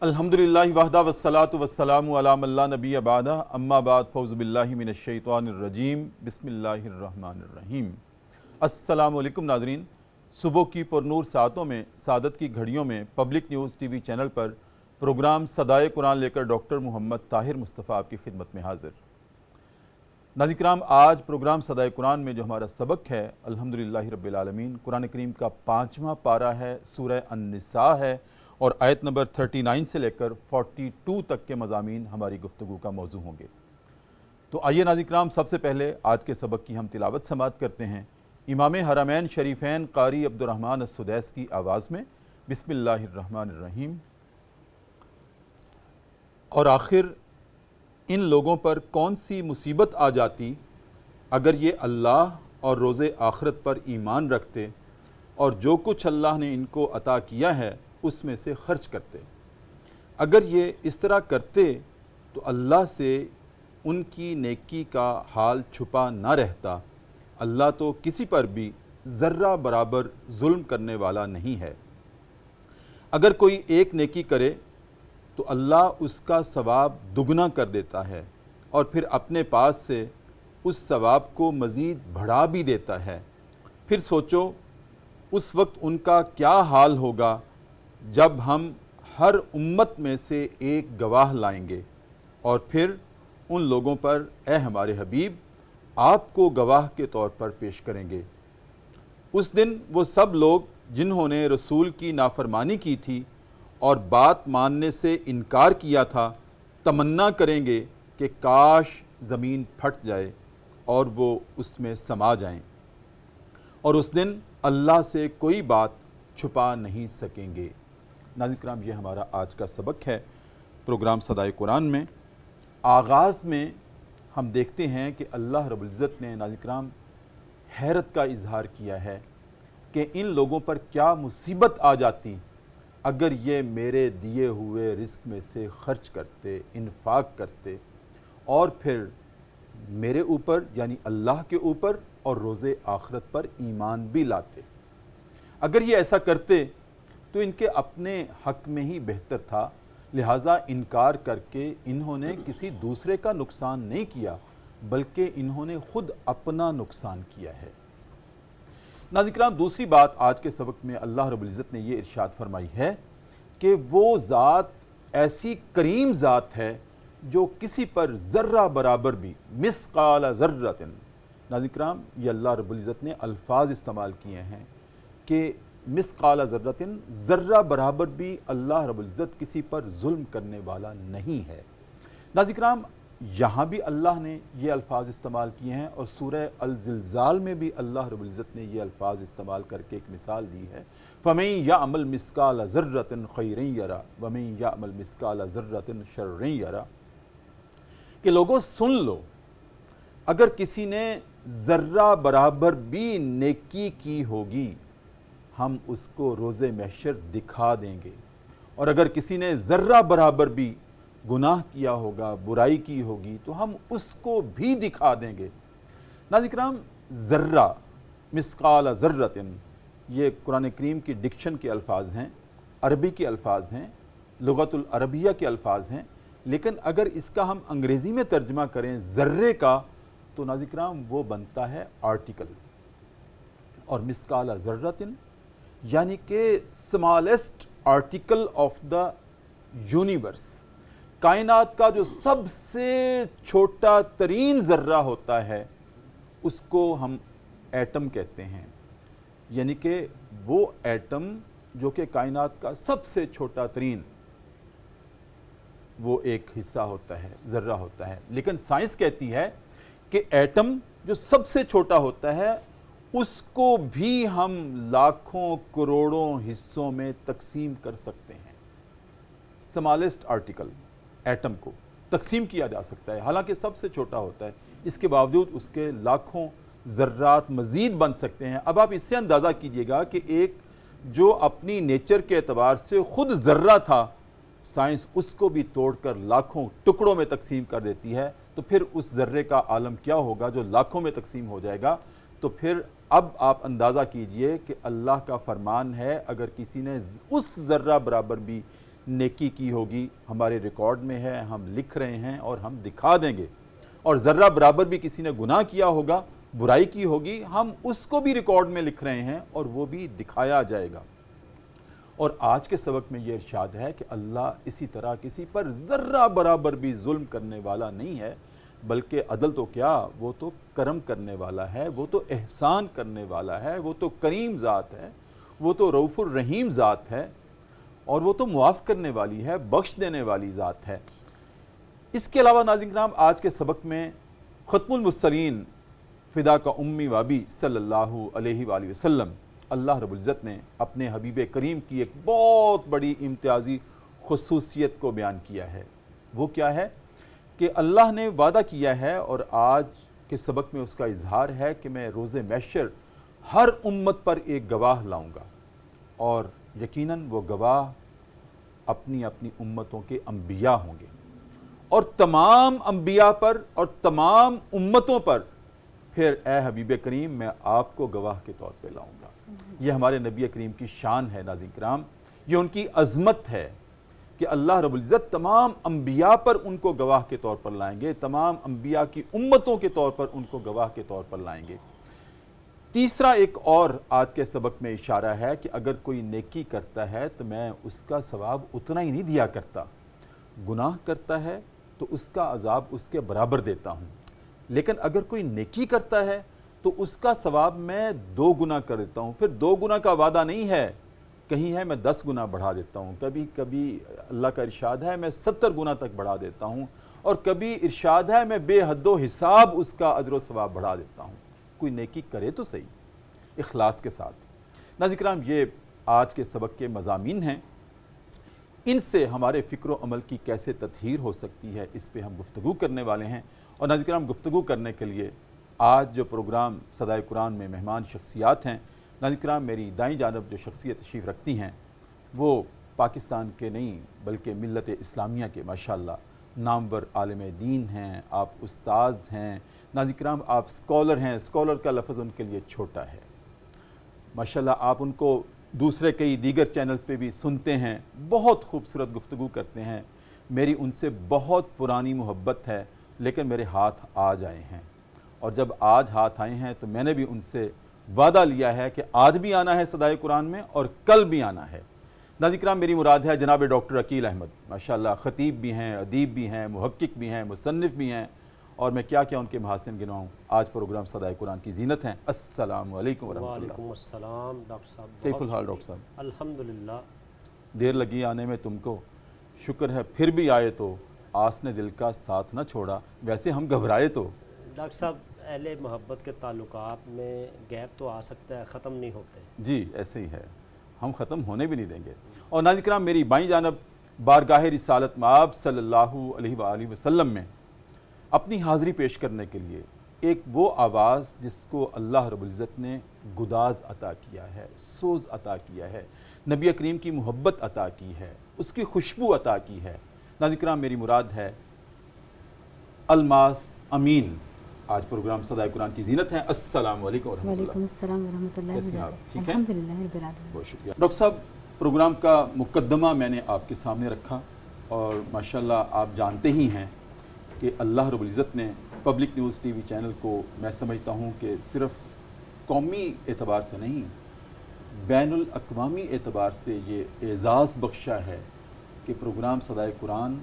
الحمدللہ وحدہ والصلاة والسلام علی من لا نبی بعدہ اما بعد فاعوذ باللہ من الشیطان الرجیم بسم اللہ الرحمن الرحیم۔ السلام علیکم ناظرین، صبح کی پرنور ساعتوں میں سعادت کی گھڑیوں میں public news T V channel پر پروگرام صدائے قرآن لے کر ڈاکٹر محمد طاہر مصطفیٰ آپ کی خدمت میں حاضر۔ ناظرین کرام، آج پروگرام صدائے قرآن میں جو ہمارا سبق ہے الحمدللہ رب العالمین، قرآن کریم کا 5واں پارہ ہے، سورہ النساء ہے، اور آیت نمبر 39 سے لے کر 42 تک کے مضامین ہماری گفتگو کا موضوع ہوں گے۔ تو آئیے ناظرین کرام، سب سے پہلے آج کے سبق کی ہم تلاوت سماعت کرتے ہیں امام حرمین شریفین قاری عبدالرحمن السدیس کی آواز میں۔ بسم اللہ الرحمن الرحیم۔ اور آخر ان لوگوں پر کون سی مصیبت آ جاتی اگر یہ اللہ اور روز آخرت پر ایمان رکھتے اور جو کچھ اللہ نے ان کو عطا کیا ہے اس میں سے خرچ کرتے۔ اگر یہ اس طرح کرتے تو اللہ سے ان کی نیکی کا حال چھپا نہ رہتا۔ اللہ تو کسی پر بھی ذرہ برابر ظلم کرنے والا نہیں ہے۔ اگر کوئی ایک نیکی کرے تو اللہ اس کا ثواب دگنا کر دیتا ہے اور پھر اپنے پاس سے اس ثواب کو مزید بڑھا بھی دیتا ہے۔ پھر سوچو اس وقت ان کا کیا حال ہوگا جب ہم ہر امت میں سے ایک گواہ لائیں گے اور پھر ان لوگوں پر اے ہمارے حبیب آپ کو گواہ کے طور پر پیش کریں گے۔ اس دن وہ سب لوگ جنہوں نے رسول کی نافرمانی کی تھی اور بات ماننے سے انکار کیا تھا تمنا کریں گے کہ کاش زمین پھٹ جائے اور وہ اس میں سما جائیں، اور اس دن اللہ سے کوئی بات چھپا نہیں سکیں گے۔ ناظرین کرام، یہ ہمارا آج کا سبق ہے پروگرام صدائے قرآن میں۔ آغاز میں ہم دیکھتے ہیں کہ اللہ رب العزت نے ناظرین کرام حیرت کا اظہار کیا ہے کہ ان لوگوں پر کیا مصیبت آ جاتی اگر یہ میرے دیے ہوئے رزق میں سے خرچ کرتے، انفاق کرتے، اور پھر میرے اوپر یعنی اللہ کے اوپر اور روز آخرت پر ایمان بھی لاتے۔ اگر یہ ایسا کرتے تو ان کے اپنے حق میں ہی بہتر تھا، لہٰذا انکار کر کے انہوں نے کسی دوسرے کا نقصان نہیں کیا بلکہ انہوں نے خود اپنا نقصان کیا ہے۔ ناظرین کرام، دوسری بات آج کے سبق میں اللہ رب العزت نے یہ ارشاد فرمائی ہے کہ وہ ذات ایسی کریم ذات ہے جو کسی پر ذرہ برابر بھی مثقال ذرۃ۔ ناظرین کرام، یہ اللہ رب العزت نے الفاظ استعمال کیے ہیں کہ مثقال ذرۃ، ذرہ برابر بھی اللہ رب العزت کسی پر ظلم کرنے والا نہیں ہے۔ ناظرین کرام، یہاں بھی اللہ نے یہ الفاظ استعمال کیے ہیں اور سورہ الزلزال میں بھی اللہ رب العزت نے یہ الفاظ استعمال کر کے ایک مثال دی ہے، فَمَن يَعْمَلْ مِثْقَالَ ذَرَّةٍ خَيْرًا يَرَهُ وَمَن يَعْمَلْ مِثْقَالَ ذَرَّةٍ شَرًّا يَرَهُ۔ کہ لوگوں سن لو، اگر کسی نے ذرہ برابر بھی نیکی کی ہوگی ہم اس کو روز محشر دکھا دیں گے، اور اگر کسی نے ذرہ برابر بھی گناہ کیا ہوگا، برائی کی ہوگی تو ہم اس کو بھی دکھا دیں گے۔ ناظرین کرام، ذرہ، مثقال ذرۃ، یہ قرآن کریم کی ڈکشن کے الفاظ ہیں، عربی کے الفاظ ہیں، لغت العربیہ کے الفاظ ہیں، لیکن اگر اس کا ہم انگریزی میں ترجمہ کریں ذرے کا تو ناظرین کرام وہ بنتا ہے آرٹیکل، اور مثقال ذرۃ یعنی کہ smallest article of the universe, کائنات کا جو سب سے چھوٹا ترین ذرہ ہوتا ہے اس کو ہم ایٹم کہتے ہیں، یعنی کہ وہ ایٹم جو کہ کائنات کا سب سے چھوٹا ترین وہ ایک حصہ ہوتا ہے، ذرہ ہوتا ہے۔ لیکن سائنس کہتی ہے کہ ایٹم جو سب سے چھوٹا ہوتا ہے اس کو بھی ہم لاکھوں کروڑوں حصوں میں تقسیم کر سکتے ہیں۔ سمالسٹ آرٹیکل، ایٹم کو تقسیم کیا جا سکتا ہے، حالانکہ سب سے چھوٹا ہوتا ہے، اس کے باوجود اس کے لاکھوں ذرات مزید بن سکتے ہیں۔ اب آپ اس سے اندازہ کیجئے گا کہ ایک جو اپنی نیچر کے اعتبار سے خود ذرہ تھا، سائنس اس کو بھی توڑ کر لاکھوں ٹکڑوں میں تقسیم کر دیتی ہے، تو پھر اس ذرے کا عالم کیا ہوگا جو لاکھوں میں تقسیم ہو جائے گا۔ تو پھر اب آپ اندازہ کیجئے کہ اللہ کا فرمان ہے اگر کسی نے اس ذرہ برابر بھی نیکی کی ہوگی ہمارے ریکارڈ میں ہے، ہم لکھ رہے ہیں اور ہم دکھا دیں گے، اور ذرہ برابر بھی کسی نے گناہ کیا ہوگا، برائی کی ہوگی، ہم اس کو بھی ریکارڈ میں لکھ رہے ہیں اور وہ بھی دکھایا جائے گا۔ اور آج کے سبق میں یہ ارشاد ہے کہ اللہ اسی طرح کسی پر ذرہ برابر بھی ظلم کرنے والا نہیں ہے، بلکہ عدل تو کیا، وہ تو کرم کرنے والا ہے، وہ تو احسان کرنے والا ہے، وہ تو کریم ذات ہے، وہ تو رؤوف الرحیم ذات ہے، اور وہ تو معاف کرنے والی ہے، بخش دینے والی ذات ہے۔ اس کے علاوہ ناظرین کرام، آج کے سبق میں ختم المرسلین فدا کا امی وابی صلی اللہ علیہ وآلہ وسلم، اللہ رب العزت نے اپنے حبیب کریم کی ایک بہت بڑی امتیازی خصوصیت کو بیان کیا ہے۔ وہ کیا ہے کہ اللہ نے وعدہ کیا ہے، اور آج کے سبق میں اس کا اظہار ہے کہ میں روز محشر ہر امت پر ایک گواہ لاؤں گا، اور یقیناً وہ گواہ اپنی اپنی امتوں کے انبیاء ہوں گے، اور تمام انبیاء پر اور تمام امتوں پر پھر اے حبیب کریم میں آپ کو گواہ کے طور پہ لاؤں گا۔ یہ ہمارے نبی کریم کی شان ہے ناظرین کرام، یہ ان کی عظمت ہے کہ اللہ رب العزت تمام انبیاء پر ان کو گواہ کے طور پر لائیں گے، تمام انبیاء کی امتوں کے طور پر ان کو گواہ کے طور پر لائیں گے۔ تیسرا ایک اور آج کے سبق میں اشارہ ہے کہ اگر کوئی نیکی کرتا ہے تو میں اس کا ثواب اتنا ہی نہیں دیا کرتا، گناہ کرتا ہے تو اس کا عذاب اس کے برابر دیتا ہوں، لیکن اگر کوئی نیکی کرتا ہے تو اس کا ثواب میں 2 گنا کر دیتا ہوں۔ پھر 2 گنا کا وعدہ نہیں ہے، کہیں ہے میں 10 گنا بڑھا دیتا ہوں، کبھی کبھی اللہ کا ارشاد ہے میں 70 گنا تک بڑھا دیتا ہوں، اور کبھی ارشاد ہے میں بے حد و حساب اس کا اجر و ثواب بڑھا دیتا ہوں۔ کوئی نیکی کرے تو صحیح اخلاص کے ساتھ۔ ناظرین کرام، یہ آج کے سبق کے مضامین ہیں، ان سے ہمارے فکر و عمل کی کیسے تطہیر ہو سکتی ہے اس پہ ہم گفتگو کرنے والے ہیں۔ اور ناظرین کرام، گفتگو کرنے کے لیے آج جو پروگرام صدائے قرآن میں مہمان شخصیات ہیں، ناظرین کرام میری دائیں جانب جو شخصیت تشریف رکھتی ہیں وہ پاکستان کے نہیں بلکہ ملت اسلامیہ کے ماشاءاللہ نامور عالم دین ہیں، آپ استاذ ہیں، ناظرین کرام آپ سکولر ہیں، سکولر کا لفظ ان کے لیے چھوٹا ہے، ماشاءاللہ آپ ان کو دوسرے کئی دیگر چینلز پہ بھی سنتے ہیں، بہت خوبصورت گفتگو کرتے ہیں، میری ان سے بہت پرانی محبت ہے، لیکن میرے ہاتھ آج آئے ہیں، اور جب آج ہاتھ آئے ہیں تو میں نے بھی ان سے وعدہ لیا ہے کہ آج بھی آنا ہے صدائے قرآن میں اور کل بھی آنا ہے۔ ناظرین کرام میری مراد ہے جناب ڈاکٹر عقیل احمد، ماشاءاللہ خطیب بھی ہیں، ادیب بھی ہیں، محقق بھی ہیں، مصنف بھی ہیں، اور میں کیا ان کے محاسن گنواؤں۔ آج پروگرام صدائے قرآن کی زینت ہیں۔ السلام علیکم ورحمۃ اللہ۔ وعلیکم السلام ڈاکٹر صاحب، کیف الحال ڈاکٹر صاحب؟ الحمدللہ۔ دیر لگی آنے میں تم کو، شکر ہے پھر بھی آئے تو، آس نے دل کا ساتھ نہ چھوڑا، ویسے ہم گھبرائے تو۔ ڈاکٹر صاحب اہل محبت کے تعلقات میں گیپ تو آ سکتا ہے، ختم نہیں ہوتے۔ جی ایسے ہی ہے، ہم ختم ہونے بھی نہیں دیں گے۔ اور ناظرین کرام میری بائیں جانب بارگاہ رسالت مآب صلی اللہ علیہ وآلہ وسلم میں اپنی حاضری پیش کرنے کے لیے ایک وہ آواز جس کو اللہ رب العزت نے گداز عطا کیا ہے، سوز عطا کیا ہے، نبی کریم کی محبت عطا کی ہے، اس کی خوشبو عطا کی ہے۔ ناظرین کرام میری مراد ہے الماس امین۔ آج پروگرام صدائے قرآن کی زینت ہے۔ السلام علیکم ورحمۃ اللہ۔ وعلیکم السلام ورحمۃ اللہ کیسے ہیں آپ؟ وبرکاتہ۔ ٹھیک ہیں؟ الحمدللہ رب العالمین۔ بہت شکریہ ڈاکٹر صاحب۔ پروگرام کا مقدمہ میں نے آپ کے سامنے رکھا، اور ماشاءاللہ آپ جانتے ہی ہیں کہ اللہ رب العزت نے public news T V channel کو میں سمجھتا ہوں کہ صرف قومی اعتبار سے نہیں بین الاقوامی اعتبار سے یہ اعزاز بخشا ہے کہ پروگرام صدائے قرآن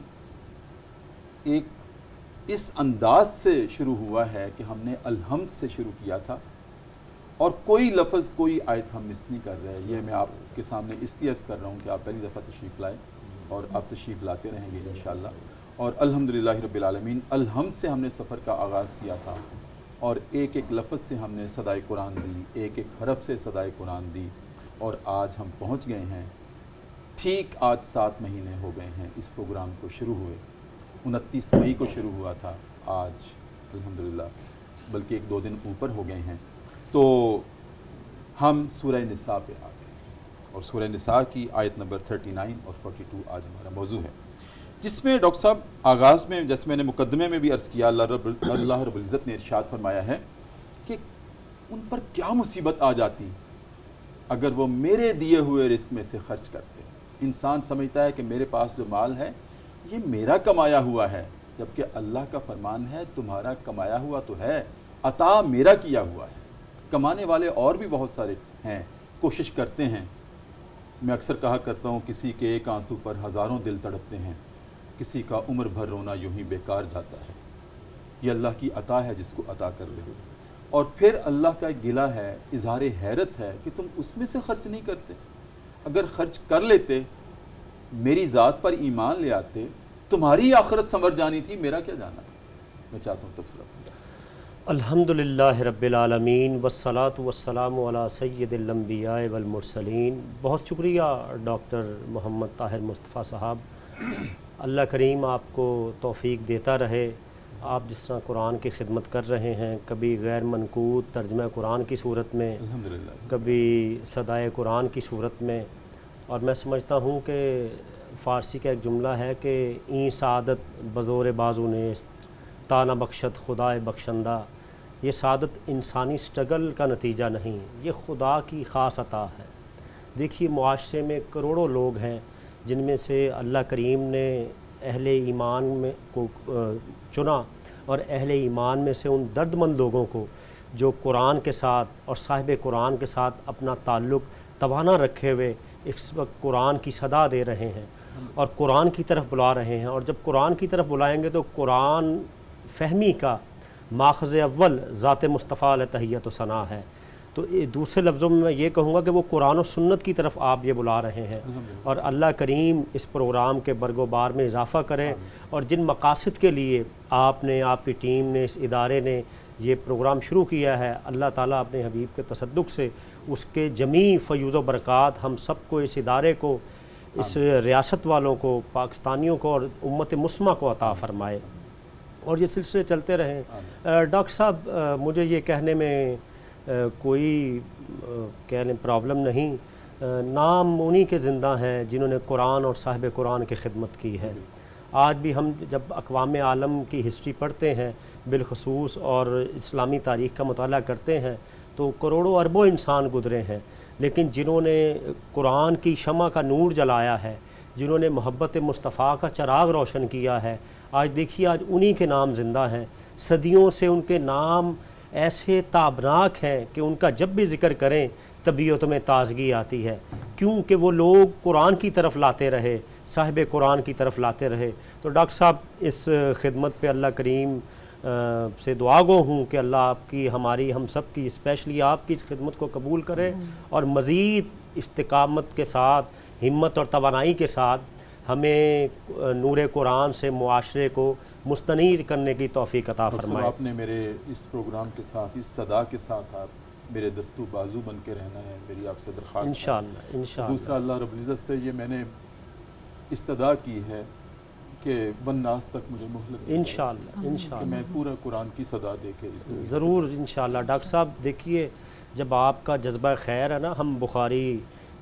ایک اس انداز سے شروع ہوا ہے کہ ہم نے الحمد سے شروع کیا تھا، اور کوئی لفظ کوئی آیت ہم مس نہیں کر رہے۔ یہ میں آپ کے سامنے اس لیے عرض کر رہا ہوں کہ آپ پہلی دفعہ تشریف لائے اور آپ تشریف لاتے رہیں گے انشاءاللہ۔ اور الحمدللہ رب العالمین الحمد سے ہم نے سفر کا آغاز کیا تھا، اور ایک ایک لفظ سے ہم نے صدائے قرآن دی، ایک ایک حرف سے صدائے قرآن دی، اور آج ہم پہنچ گئے ہیں، ٹھیک آج 7 مہینے ہو گئے ہیں اس پروگرام کو شروع ہوئے۔ 29 مئی کو شروع ہوا تھا، آج الحمدللہ بلکہ 1-2 دن اوپر ہو گئے ہیں۔ تو ہم سورہ نساء پہ آ گئے، اور سورہ نساء کی آیت نمبر 39 اور 42 آج ہمارا موضوع ہے، جس میں ڈاکٹر صاحب آغاز میں جیسے میں نے مقدمے میں بھی عرض کیا، اللہ رب العزت نے ارشاد فرمایا ہے کہ ان پر کیا مصیبت آ جاتی اگر وہ میرے دیے ہوئے رزق میں سے خرچ کرتے۔ انسان سمجھتا ہے کہ میرے پاس جو مال ہے یہ میرا کمایا ہوا ہے، جبکہ اللہ کا فرمان ہے تمہارا کمایا ہوا تو ہے، عطا میرا کیا ہوا ہے۔ کمانے والے اور بھی بہت سارے ہیں، کوشش کرتے ہیں۔ میں اکثر کہا کرتا ہوں کسی کے ایک آنسو پر ہزاروں دل تڑپتے ہیں، کسی کا عمر بھر رونا یوں ہی بیکار جاتا ہے۔ یہ اللہ کی عطا ہے جس کو عطا کر رہے ہو، اور پھر اللہ کا ایک گلہ ہے، اظہار حیرت ہے کہ تم اس میں سے خرچ نہیں کرتے۔ اگر خرچ کر لیتے، میری ذات پر ایمان لے آتے، تمہاری آخرت سنور جانی تھی، میرا کیا جانا تھا۔ میں چاہتا ہوں تبصرہ فرمائیں۔ الحمدللہ رب العالمین والصلاة والسلام علی سید الانبیاء والمرسلین۔ بہت شکریہ ڈاکٹر محمد طاہر مصطفیٰ صاحب، اللہ کریم آپ کو توفیق دیتا رہے۔ آپ جس طرح قرآن کی خدمت کر رہے ہیں، کبھی غیر منقوط ترجمہ قرآن کی صورت میں، الحمدللہ، کبھی صدائے قرآن کی صورت میں، اور میں سمجھتا ہوں کہ فارسی کا ایک جملہ ہے کہ این سعادت بزور بازو نیست تا نہ بخشت خدائے بخشندہ۔ یہ سعادت انسانی سٹرگل کا نتیجہ نہیں، یہ خدا کی خاص عطا ہے۔ دیکھیے معاشرے میں کروڑوں لوگ ہیں جن میں سے اللہ کریم نے اہل ایمان میں کو چنا، اور اہل ایمان میں سے ان درد مند لوگوں کو جو قرآن کے ساتھ اور صاحب قرآن کے ساتھ اپنا تعلق توانا رکھے ہوئے اس وقت قرآن کی صدا دے رہے ہیں اور قرآن کی طرف بلا رہے ہیں۔ اور جب قرآن کی طرف بلائیں گے تو قرآن فہمی کا ماخذ اول ذات مصطفیٰ علیہ تحیت و ثنا ہے۔ تو دوسرے لفظوں میں یہ کہوں گا کہ وہ قرآن و سنت کی طرف آپ یہ بلا رہے ہیں، اور اللہ کریم اس پروگرام کے برگ و بار میں اضافہ کرے، اور جن مقاصد کے لیے آپ نے، آپ کی ٹیم نے، اس ادارے نے یہ پروگرام شروع کیا ہے، اللہ تعالیٰ اپنے حبیب کے تصدق سے اس کے جمیع فیوز و برکات ہم سب کو، اس ادارے کو، اس ریاست والوں کو، پاکستانیوں کو اور امت مسلمہ کو عطا فرمائے، اور یہ سلسلے چلتے رہیں۔ ڈاکٹر صاحب، مجھے یہ کہنے میں کوئی کہنے پرابلم نہیں، نام انہی کے زندہ ہیں جنہوں نے قرآن اور صاحب قرآن کی خدمت کی ہے۔ آج بھی ہم جب اقوام عالم کی ہسٹری پڑھتے ہیں بالخصوص اور اسلامی تاریخ کا مطالعہ کرتے ہیں تو کروڑوں اربوں انسان گزرے ہیں، لیکن جنہوں نے قرآن کی شمع کا نور جلایا ہے، جنہوں نے محبت مصطفیٰ کا چراغ روشن کیا ہے، آج دیکھیے آج انہی کے نام زندہ ہیں۔ صدیوں سے ان کے نام ایسے تابناک ہیں کہ ان کا جب بھی ذکر کریں طبیعت میں تازگی آتی ہے، کیونکہ وہ لوگ قرآن کی طرف لاتے رہے، صاحب قرآن کی طرف لاتے رہے۔ تو ڈاکٹر صاحب، اس خدمت پہ اللہ کریم سے دعا گو ہوں کہ اللہ آپ کی، ہماری، ہم سب کی، اسپیشلی آپ کی اس خدمت کو قبول کرے، اور مزید استقامت کے ساتھ، ہمت اور توانائی کے ساتھ ہمیں نور قرآن سے معاشرے کو مستنیر کرنے کی توفیق عطا فرمائے۔ آپ نے میرے اس پروگرام کے ساتھ، اس صدا کے ساتھ آپ میرے دستو بازو بن کے رہنا ہے، میری آپ سے درخواست ہے۔ انشاءاللہ انشاءاللہ۔ دوسرا، اللہ رب العزت سے یہ میں نے استدعا کی ہے کہ والناس تک مجھے مہلت دی انشاءاللہ کہ انشاءاللہ میں پورا قرآن کی صدا دے کے اس دنیا سے ضرور انشاءاللہ۔ ڈاکٹر صاحب دیکھیے، جب آپ کا جذبہ خیر ہے نا، ہم بخاری،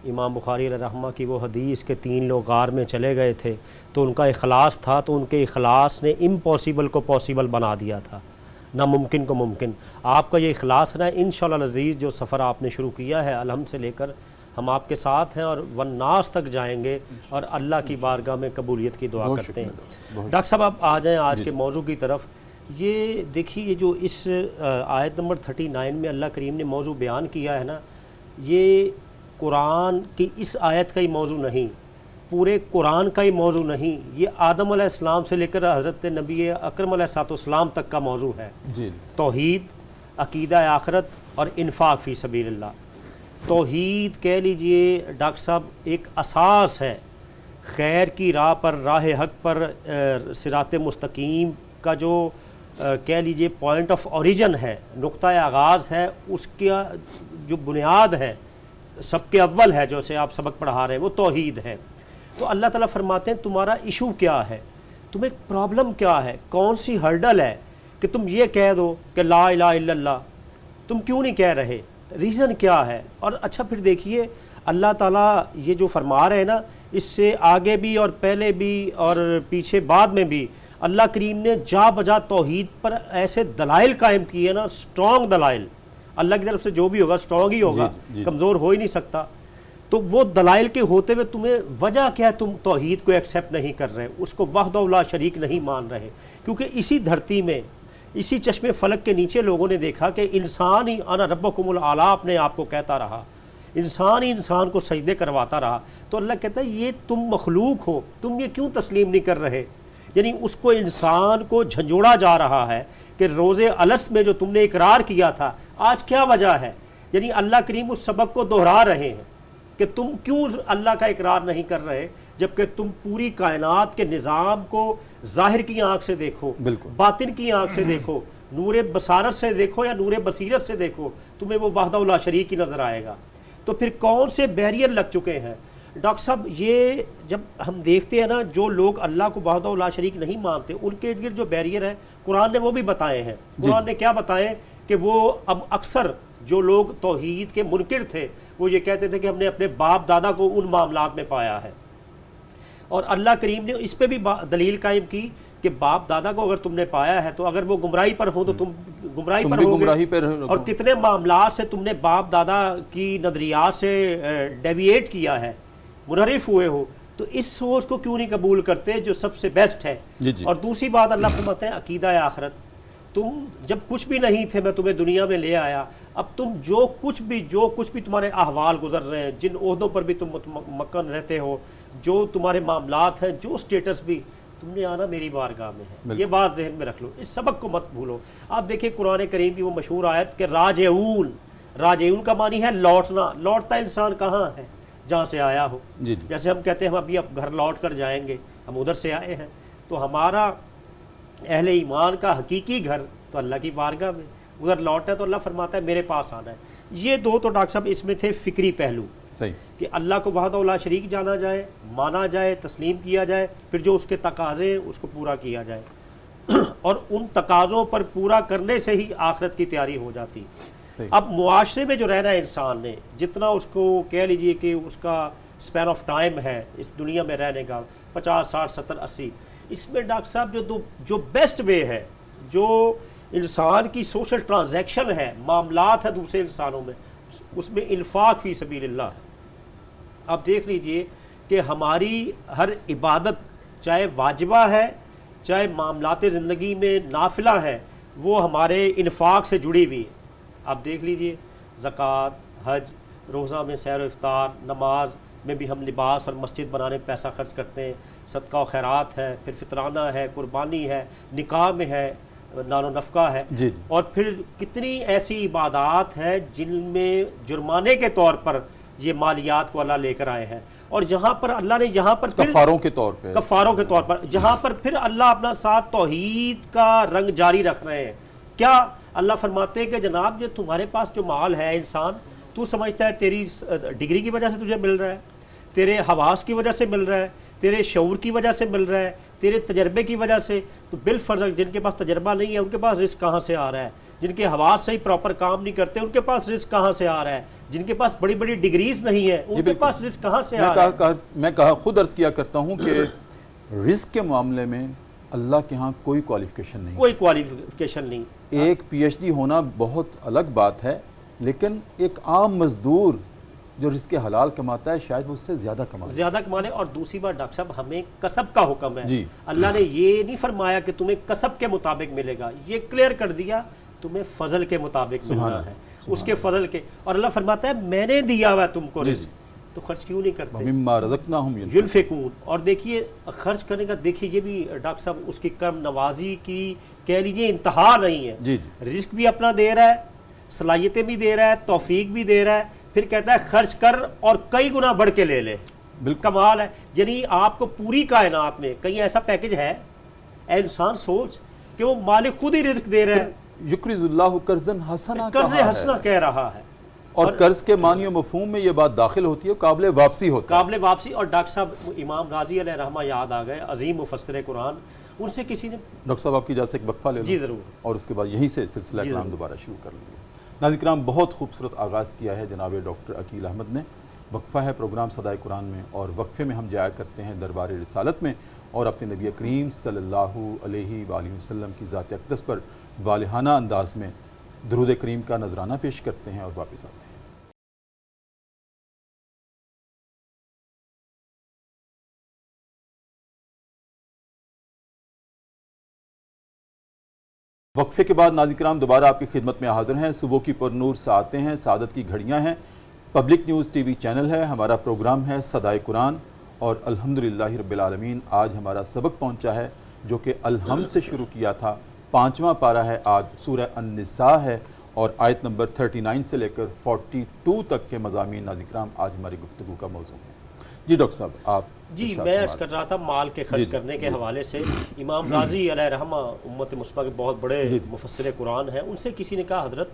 امام بخاری علیہ رحمہ کی وہ حدیث کہ 3 لوگ غار میں چلے گئے تھے تو ان کا اخلاص تھا، تو ان کے اخلاص نے امپاسبل کو پاسبل بنا دیا تھا، ناممکن کو ممکن۔ آپ کا یہ اخلاص ہے، انشاءاللہ العزیز جو سفر آپ نے شروع کیا ہے الحمد سے لے کر، ہم آپ کے ساتھ ہیں اور والناس تک جائیں گے، اور اللہ کی بارگاہ میں قبولیت کی دعا کرتے ہیں۔ ڈاکٹر صاحب، آپ آ جائیں آج کے موضوع کی طرف۔ یہ دیکھیے، یہ جو اس آیت نمبر 39 میں اللہ کریم نے موضوع بیان کیا ہے نا، یہ قرآن کی اس آیت کا ہی موضوع نہیں، پورے قرآن کا ہی موضوع نہیں، یہ آدم علیہ السلام سے لے کر حضرت نبی اکرم علیہ السلام تک کا موضوع ہے۔ توحید، عقیدہ آخرت اور انفاق فی سبیل اللہ۔ توحید کہہ لیجئے ڈاکٹر صاحب ایک اساس ہے، خیر کی راہ پر، راہ حق پر، صراط مستقیم کا جو کہہ لیجئے پوائنٹ آف اوریجن ہے، نقطہ آغاز ہے، اس کا جو بنیاد ہے، سب کے اول ہے، جو سے آپ سبق پڑھا رہے ہیں، وہ توحید ہے۔ تو اللہ تعالیٰ فرماتے ہیں تمہارا ایشو کیا ہے، تمہیں پرابلم کیا ہے، کون سی ہرڈل ہے کہ تم یہ کہہ دو کہ لا الہ الا اللہ، تم کیوں نہیں کہہ رہے، ریزن کیا ہے؟ اور اچھا پھر دیکھیے اللہ تعالیٰ یہ جو فرما رہے ہیں نا، اس سے آگے بھی اور پہلے بھی اور پیچھے بعد میں بھی اللہ کریم نے جا بجا توحید پر ایسے دلائل قائم کیے نا، سٹرونگ دلائل، اللہ کی طرف سے جو بھی ہوگا سٹرونگ ہی ہوگا، کمزور ہو ہی نہیں سکتا۔ تو وہ دلائل کے ہوتے ہوئے تمہیں وجہ کیا ہے تم توحید کو ایکسیپٹ نہیں کر رہے، اس کو وحدہ لا شریک نہیں مان رہے؟ کیونکہ اسی دھرتی میں، اسی چشمے فلک کے نیچے لوگوں نے دیکھا کہ انسان ہی انا ربکم الاعلی اپنے آپ کو کہتا رہا، انسان ہی انسان کو سجدے کرواتا رہا، تو اللہ کہتا ہے یہ تم مخلوق ہو، تم یہ کیوں تسلیم نہیں کر رہے؟ یعنی اس کو انسان کو جھنجھوڑا جا رہا ہے کہ روز الست میں جو تم نے اقرار کیا تھا آج کیا وجہ ہے؟ یعنی اللہ کریم اس سبق کو دہرا رہے ہیں کہ تم کیوں اللہ کا اقرار نہیں کر رہے، جبکہ تم پوری کائنات کے نظام کو ظاہر کی آنکھ سے دیکھو، بالکل باطن کی آنکھ سے دیکھو، نور بصارت سے دیکھو یا نور بصیرت سے دیکھو، تمہیں وہ وحدہ لا شریک ہی نظر آئے گا۔ تو پھر کون سے بیریئر لگ چکے ہیں ڈاکٹر صاحب؟ یہ جب ہم دیکھتے ہیں نا، جو لوگ اللہ کو وحدہ لا شریک نہیں مانتے ان کے ارد گرد جو بیریئر ہے قرآن نے وہ بھی بتائے ہیں۔ قرآن نے کیا بتائے کہ وہ اب اکثر جو لوگ توحید کے منکر تھے وہ یہ کہتے تھے کہ ہم نے اپنے باپ دادا کو ان معاملات میں پایا ہے، اور اللہ کریم نے اس پہ بھی دلیل قائم کی کہ باپ دادا کو اگر تم نے پایا ہے تو اگر وہ گمراہی پر ہو تو تم گمراہی پر ہوگے، اور کتنے معاملات سے تم نے باپ دادا کی نظریات سے ڈیویٹ کیا ہے، منحرف ہوئے ہو، تو اس سوچ کو کیوں نہیں قبول کرتے جو سب سے بیسٹ ہے؟ اور دوسری بات اللہ فرماتے ہیں عقیدہ آخرت، تم جب کچھ بھی نہیں تھے میں تمہیں دنیا میں لے آیا، اب تم جو کچھ بھی تمہارے احوال گزر رہے ہیں، جن عہدوں پر بھی تم متمکن رہتے ہو، جو تمہارے معاملات ہیں، جو سٹیٹس بھی، تم نے آنا میری بارگاہ میں ہے، یہ بات ذہن میں رکھ لو، اس سبق کو مت بھولو۔ آپ دیکھیں قرآن کریم کی وہ مشہور آیت کہ راجعون کا معنی ہے لوٹنا، لوٹتا انسان کہاں ہے؟ جہاں سے آیا ہو۔ جیسے ہم کہتے ہیں ہم ابھی اب گھر لوٹ کر جائیں گے، ہم ادھر سے آئے ہیں، تو ہمارا اہل ایمان کا حقیقی گھر تو اللہ کی بارگاہ میں، ادھر لوٹنا ہے تو اللہ فرماتا ہے میرے پاس آنا ہے۔ یہ دو تو ڈاکٹر صاحب اس میں تھے فکری پہلو، صحیح، کہ اللہ کو وحدہ لا شریک جانا جائے، مانا جائے، تسلیم کیا جائے، پھر جو اس کے تقاضے ہیں اس کو پورا کیا جائے، اور ان تقاضوں پر پورا کرنے سے ہی آخرت کی تیاری ہو جاتی۔ اب معاشرے میں جو رہنا ہے انسان نے، جتنا اس کو کہہ لیجئے کہ اس کا سپین آف ٹائم ہے اس دنیا میں رہنے کا، 50 60 70 80، اس میں ڈاکٹر صاحب جو بیسٹ وے ہے، جو انسان کی سوشل ٹرانزیکشن ہے، معاملات ہے دوسرے انسانوں میں، اس میں انفاق فی سبیل اللہ ہے۔ آپ دیکھ لیجئے کہ ہماری ہر عبادت، چاہے واجبہ ہے چاہے معاملات زندگی میں نافلہ ہے، وہ ہمارے انفاق سے جڑی ہوئی ہے۔ آپ دیکھ لیجئے زکوٰۃ، حج، روزہ میں سحر و افطار، نماز میں بھی ہم لباس اور مسجد بنانے میں پیسہ خرچ کرتے ہیں، صدقہ و خیرات ہے، پھر فطرانہ ہے، قربانی ہے، نکاح میں ہے، نان و نفقہ ہے، اور پھر کتنی ایسی عبادات ہیں جن میں جرمانے کے طور پر یہ مالیات کو اللہ لے کر آئے ہیں، اور جہاں پر اللہ نے یہاں پر کفاروں کے طور پر جہاں پر پھر اللہ اپنا ساتھ توحید کا رنگ جاری رکھ رہے ہیں۔ کیا اللہ فرماتے ہیں کہ جناب جو تمہارے پاس جو مال ہے انسان، تو سمجھتا ہے تیری ڈگری کی وجہ سے تجھے مل رہا ہے، تیرے حواس کی وجہ سے مل رہا ہے، تیرے شعور کی وجہ سے مل رہا ہے، تیرے تجربے کی وجہ سے، تو بالفرض جن کے پاس تجربہ نہیں ہے ان کے پاس رزق کہاں سے آ رہا ہے؟ جن کے حواس صحیح پراپر کام نہیں کرتے ان کے پاس رزق کہاں سے آ رہا ہے؟ جن کے پاس بڑی بڑی ڈگریز نہیں ہے ان کے پاس رزق کہاں سے آ رہا ہے؟ میں خود عرض کیا کرتا ہوں کہ رزق کے معاملے میں اللہ کے ہاں کوئی کوالیفیکیشن نہیں، کوئی کوالیفیکیشن نہیں۔ ایک پی ایچ ڈی ہونا بہت الگ بات ہے، لیکن ایک عام مزدور جو رزق حلال کماتا ہے شاید وہ اس سے زیادہ کمانے۔ اور دوسری بات ڈاکٹر صاحب ہمیں کسب کا حکم ہے، اللہ نے یہ نہیں فرمایا کہ تمہیں کسب کے مطابق ملے گا، یہ کلیئر کر دیا تمہیں فضل کے مطابق ملنا ہے، اس کے فضل کے، اور اللہ فرماتا ہے میں نے دیا ہوا ہے تم کو رزق، تو خرچ کیوں نہیں کرتے؟ مما رزقناہم ينفقون۔ اور دیکھیے خرچ کرنے کا، دیکھیے یہ بھی ڈاکٹر صاحب اس کی کرم نوازی کی کہہ لیجیے انتہا نہیں ہے، رزق بھی اپنا دے رہا ہے، صلاحیتیں بھی دے رہا ہے، توفیق بھی دے رہا ہے، پھر کہتا ہے خرچ کر اور کئی گنا بڑھ کے لے لے۔ کمال ہے، یعنی آپ کو پوری کائنات میں کہیں ایسا پیکج ہے، اے انسان سوچ کہ وہ مالک خود ہی رزق دے رہا ہے، یقرض اللہ قرضا حسنا قرض حسنا کہہ رہا ہے، اور قرض کے معنی و مفہوم میں یہ بات داخل ہوتی ہے، قابل واپسی ہوتا ہے، قابل واپسی۔ اور ڈاکٹر صاحب امام راضی علیہ رحمہ یاد آ گئے، عظیم مفسر قرآن، ان سے کسی نے ڈاکٹر صاحب آپ کی اجازت سے ایک وقفہ لے لوں؟ جی ضرور، اور اس کے بعد یہیں سے سلسلہ کلام دوبارہ شروع کر لیں گے۔ ناظرین کرام، بہت خوبصورت آغاز کیا ہے جناب ڈاکٹر عقیل احمد نے۔ وقفہ ہے پروگرام صدائے قرآن میں، اور وقفے میں ہم جایا کرتے ہیں دربار رسالت میں اور اپنے نبی کریم صلی اللہ علیہ وآلہ وسلم کی ذات اقدس پر والہانہ انداز میں درود کریم کا نذرانہ پیش کرتے ہیں اور واپس آتے ہیں۔ وقفے کے بعد ناظرین کرام دوبارہ آپ کی خدمت میں حاضر ہیں۔ صبح کی پر نور ساعتیں ہیں، سعادت کی گھڑیاں ہیں، public news T V channel ہے، ہمارا پروگرام ہے صدائے قرآن، اور الحمدللہ رب العالمین آج ہمارا سبق پہنچا ہے جو کہ الحمد سے شروع کیا تھا۔ 5واں پارہ ہے، آج سورہ النساء ہے، اور آیت نمبر 39 سے لے کر 42 تک کے مضامین ناظرین کرام آج ہماری گفتگو کا موضوع ہے۔ جی ڈاکٹر صاحب آپ جی ارشاد میں عرض فرمائیں۔ کر رہا تھا مال کے خرچ کرنے کے حوالے سے امام راضی علیہ رحمہ امت مسلمہ کے بہت بڑے مفسر قرآن ہیں، ان سے کسی نے کہا حضرت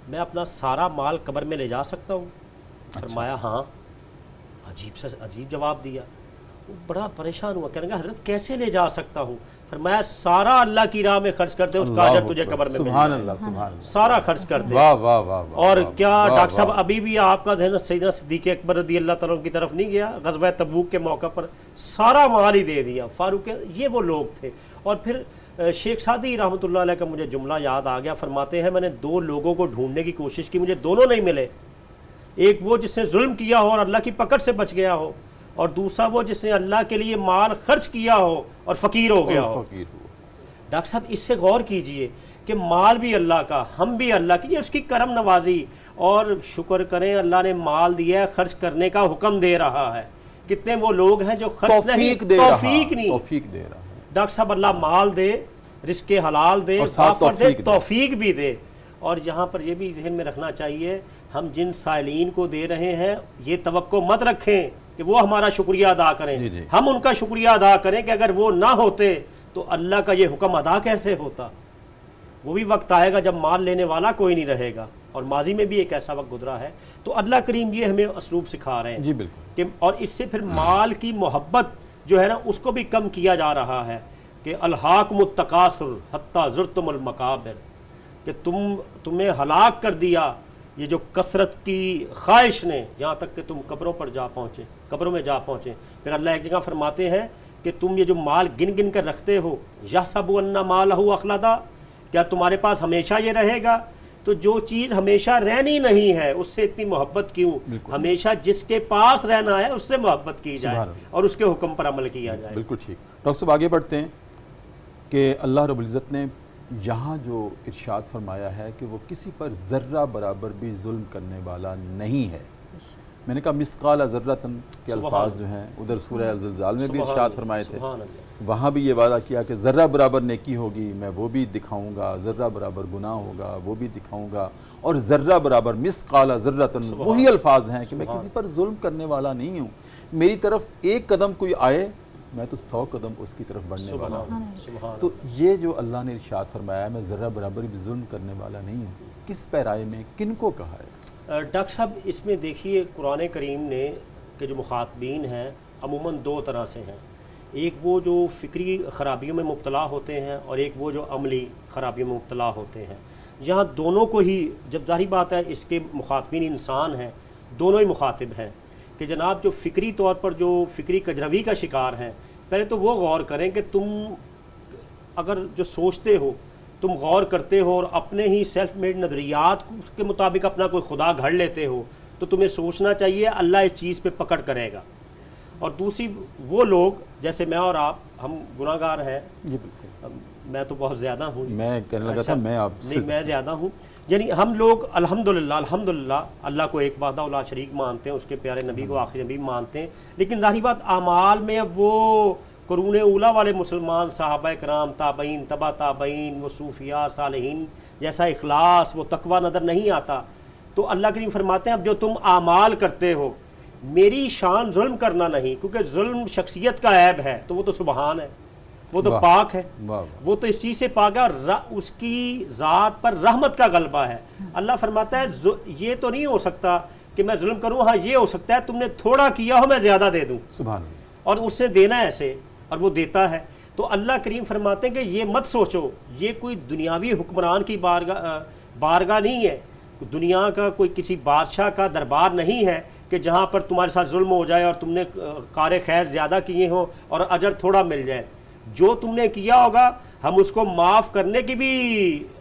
میں اپنا سارا مال قبر میں لے جا سکتا ہوں؟ فرمایا ہاں۔ عجیب جواب دیا، وہ بڑا پریشان ہوا، کہنے لگا حضرت کیسے لے جا سکتا ہوں؟ فرمایا سارا اللہ کی راہ میں خرچ کر دے، اس کا اجر تجھے قبر میں مل سبحان جائے اللہ سبحان اللہ، سارا خرچ کر دے۔ واہ واہ واہ واہ، اور واہ، کیا واہ، ڈاکٹر صاحب واہ۔ ابھی بھی آپ کا ذہن سیدنا صدیق اکبر رضی اللہ تعالیٰ عنہ کی طرف نہیں گیا؟ غزوہ تبوک کے موقع پر سارا مال ہی دے دیا فاروق، یہ وہ لوگ تھے۔ اور پھر شیخ سعدی رحمۃ اللہ علیہ کا مجھے جملہ یاد آ گیا، فرماتے ہیں میں نے 2 لوگوں کو ڈھونڈنے کی کوشش کی، مجھے دونوں نہیں ملے، ایک وہ جس نے ظلم کیا ہو اور اللہ کی پکڑ سے بچ گیا ہو، اور دوسرا وہ جس نے اللہ کے لیے مال خرچ کیا ہو اور فقیر ہو گیا ہو۔ فقیر ہوا۔ ڈاکٹر صاحب اس سے غور کیجئے کہ مال بھی اللہ کا، ہم بھی اللہ کی، یہ اس کی کرم نوازی، اور شکر کریں اللہ نے مال دیا ہے، خرچ کرنے کا حکم دے رہا ہے۔ کتنے وہ لوگ ہیں جو خرچ نہیں، توفیق نہیں۔ توفیق دے رہا ہے۔ ڈاکٹر صاحب اللہ مال دے، رزق حلال دے، اور ساتھ وافر دے، توفیق دے۔ توفیق بھی دے۔ اور یہاں پر یہ بھی ذہن میں رکھنا چاہیے، ہم جن سائلین کو دے رہے ہیں یہ توقع مت رکھیں کہ وہ ہمارا شکریہ ادا کریں، جی جی۔ ہم ان کا شکریہ ادا کریں کہ اگر وہ نہ ہوتے تو اللہ کا یہ حکم ادا کیسے ہوتا۔ وہ بھی وقت آئے گا جب مال لینے والا کوئی نہیں رہے گا، اور ماضی میں بھی ایک ایسا وقت گزرا ہے۔ تو اللہ کریم یہ ہمیں اسلوب سکھا رہے ہیں جی بالکل، کہ اور اس سے پھر مال کی محبت جو ہے نا اس کو بھی کم کیا جا رہا ہے کہ الہاکم التکاثر حتی زرتم المقابر، کہ تمہیں ہلاک کر دیا یہ جو کثرت کی خواہش نے، یہاں تک کہ تم قبروں میں جا پہنچے۔ پھر اللہ ایک جگہ فرماتے ہیں کہ تم یہ جو مال گن گن کر رکھتے ہو، یحسب ان مالہ اخلدا، کیا تمہارے پاس ہمیشہ یہ رہے گا؟ تو جو چیز ہمیشہ رہنی نہیں ہے اس سے اتنی محبت کیوں؟ ہمیشہ جس کے پاس رہنا ہے اس سے محبت کی جائے اور اس کے حکم پر عمل کیا جائے۔ بالکل ٹھیک۔ ڈاکٹر صاحب آگے بڑھتے ہیں کہ اللہ رب العزت نے یہاں جو ارشاد فرمایا ہے کہ وہ کسی پر ذرہ برابر بھی ظلم کرنے والا نہیں ہے۔ میں نے کہا مثقال ذرۃ کے الفاظ جو ہیں ادھر سورہ الزلزال میں بھی ارشاد فرمائے تھے، وہاں بھی یہ وعدہ کیا کہ ذرہ برابر نیکی ہوگی میں وہ بھی دکھاؤں گا، ذرہ برابر گناہ ہوگا وہ بھی دکھاؤں گا، اور ذرہ برابر مثقال ذرۃ وہی الفاظ ہیں کہ میں کسی پر ظلم کرنے والا نہیں ہوں، میری طرف ایک قدم کوئی آئے میں تو 100 قدم اس کی طرف بڑھنے والا ہوں۔ تو یہ جو اللہ نے ارشاد فرمایا ہے میں ذرہ برابر بھی ظلم کرنے والا نہیں ہوں، کس پیرائے میں کن کو کہا ہے؟ ڈاکٹر صاحب اس میں دیکھیے قرآن کریم نے کہ جو مخاطبین ہیں عموماً 2 طرح سے ہیں، ایک وہ جو فکری خرابیوں میں مبتلا ہوتے ہیں اور ایک وہ جو عملی خرابیوں میں مبتلا ہوتے ہیں۔ یہاں دونوں کو ہی، جب ظاہری بات ہے اس کے مخاطبین انسان ہیں، دونوں ہی مخاطب ہیں کہ جناب جو فکری طور پر جو فکری کجروی کا شکار ہیں، پہلے تو وہ غور کریں کہ تم اگر جو سوچتے ہو، تم غور کرتے ہو اور اپنے ہی سیلف میڈ نظریات کے مطابق اپنا کوئی خدا گھڑ لیتے ہو تو تمہیں سوچنا چاہیے اللہ اس چیز پہ پکڑ کرے گا۔ اور دوسری وہ لوگ جیسے میں اور آپ، ہم گناہ گار ہیں، جی بالکل، میں تو بہت زیادہ ہوں، میں کہنے لگا تھا میں آپ سے، نہیں میں زیادہ ہوں، یعنی ہم لوگ الحمدللہ اللہ کو ایک وحدہ لا شریک مانتے ہیں، اس کے پیارے نبی کو آخری نبی مانتے ہیں، لیکن ظاہری بات اعمال میں اب وہ قرون اولا والے مسلمان صحابہ کرام، تابعین، تبع تابعین، وہ صوفیاء صالحین جیسا اخلاص، وہ تقوی نظر نہیں آتا۔ تو اللہ کریم فرماتے ہیں اب جو تم اعمال کرتے ہو میری شان ظلم کرنا نہیں، کیونکہ ظلم شخصیت کا عیب ہے، تو وہ تو سبحان ہے، وہ تو پاک ہے، وہ تو اس چیز سے پاک ہے، اور اس کی ذات پر رحمت کا غلبہ ہے۔ اللہ فرماتا ہے یہ تو نہیں ہو سکتا کہ میں ظلم کروں، ہاں یہ ہو سکتا ہے تم نے تھوڑا کیا ہو میں زیادہ دے دوں، سبحان اللہ، اور اس سے دینا ایسے، اور وہ دیتا ہے۔ تو اللہ کریم فرماتے ہیں کہ یہ مت سوچو، یہ کوئی دنیاوی حکمران کی بارگاہ نہیں ہے، دنیا کا کوئی کسی بادشاہ کا دربار نہیں ہے کہ جہاں پر تمہارے ساتھ ظلم ہو جائے اور تم نے کار خیر زیادہ کیے ہوں اور اجر تھوڑا مل جائے۔ جو تم نے کیا ہوگا ہم اس کو معاف کرنے کی بھی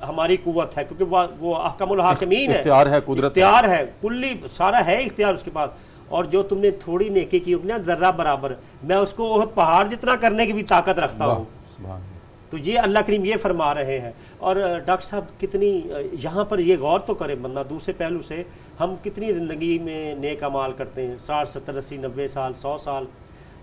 ہماری قوت ہے، کیونکہ وہ احکم الحاکمین ہے، اختیار ہے، قدرت اختیار ہے، کلی سارا ہے اختیار اس کے پاس۔ اور جو تم نے تھوڑی نیکی کی ہوگی نا ذرہ برابر، میں اس کو احد پہاڑ جتنا کرنے کی بھی طاقت رکھتا ہوں۔ تو یہ اللہ کریم یہ فرما رہے ہیں. اور ڈاکٹر صاحب کتنی یہاں پر یہ غور تو کرے بندہ دوسرے پہلو سے، ہم کتنی زندگی میں نیک اعمال کرتے ہیں، 60 70 80 90 سال 100 سال،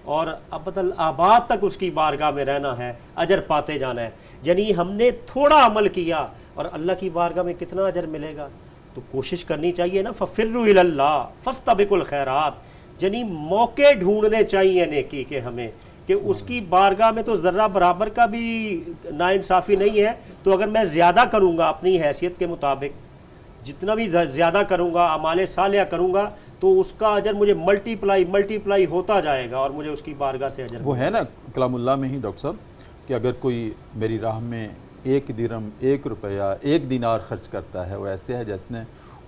اور ابد الآباد تک اس کی بارگاہ میں رہنا ہے، اجر پاتے جانا ہے. یعنی ہم نے تھوڑا عمل کیا اور اللہ کی بارگاہ میں کتنا اجر ملے گا. تو کوشش کرنی چاہیے نا، فَفِرُّوا إِلَى اللَّهِ فَاسْتَبِقُوا الْخَيْرَاتِ، یعنی موقع ڈھونڈنے چاہیے نیکی کے ہمیں، کہ اس کی بارگاہ میں تو ذرہ برابر کا بھی ناانصافی نہیں ہے. تو اگر میں زیادہ کروں گا اپنی حیثیت کے مطابق، جتنا بھی زیادہ کروں گا، اعمال صالحہ کروں گا، تو اس کا اجر مجھے ملٹی پلائی ہوتا جائے گا، اور مجھے اس کی بارگاہ سے اجر وہ ہے نا کلام اللہ میں ہی ڈاکٹر صاحب کہ اگر کوئی میری راہ میں 1 درہم 1 روپیہ 1 دینار خرچ کرتا ہے، وہ ایسے ہے جیسے